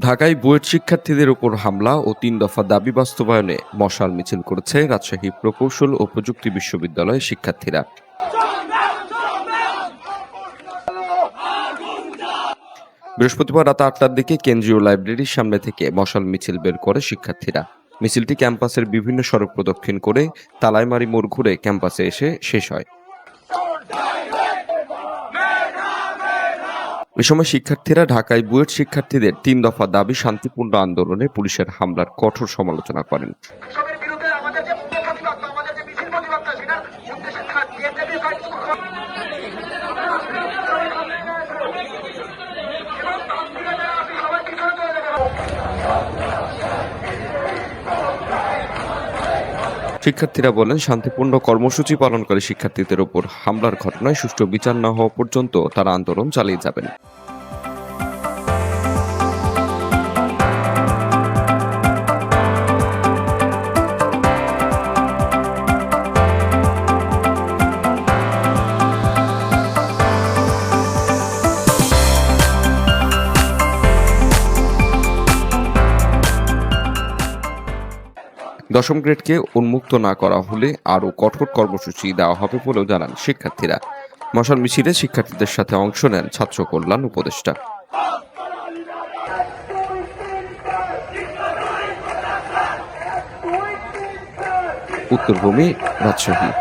ঢাকায় বুয়েট শিক্ষার্থীদের উপর হামলা ও ৩ দফা দাবি বাস্তবায়নে মশাল মিছিল করেছে রাজশাহী প্রকৌশল ও প্রযুক্তি বিশ্ববিদ্যালয়ের শিক্ষার্থীরা। বৃহস্পতিবার রাত ৮টার দিকে কেন্দ্রীয় লাইব্রেরির সামনে থেকে মশাল মিছিল বের করে শিক্ষার্থীরা। মিছিলটি ক্যাম্পাসের বিভিন্ন সড়ক প্রদক্ষিণ করে তালাইমারি মোড় ঘুরে ক্যাম্পাসে এসে শেষ হয়। এ সময় শিক্ষার্থীরা ঢাকায় বুয়েট শিক্ষার্থীদের ৩ দফা দাবি শান্তিপূর্ণ আন্দোলনে পুলিশের হামলার কঠোর সমালোচনা করেন। শিক্ষার্থীরা বলেন, শান্তিপূর্ণ কর্মসূচি পালনকারী শিক্ষার্থীদের উপর হামলার ঘটনায় সুষ্ঠু বিচার না হওয়া পর্যন্ত তারা আন্দোলন চালিয়ে যাবেন। দশম গ্রেডকে উন্মুক্ত না করা হলে আরও কঠোর কর্মসূচি দেওয়া হবে বলেও জানান শিক্ষার্থীরা। মশাল মিছিলে শিক্ষার্থীদের সাথে অংশ নেন ছাত্র কল্যাণ উপদেষ্টা। উত্তরভূমি, রাজশাহী।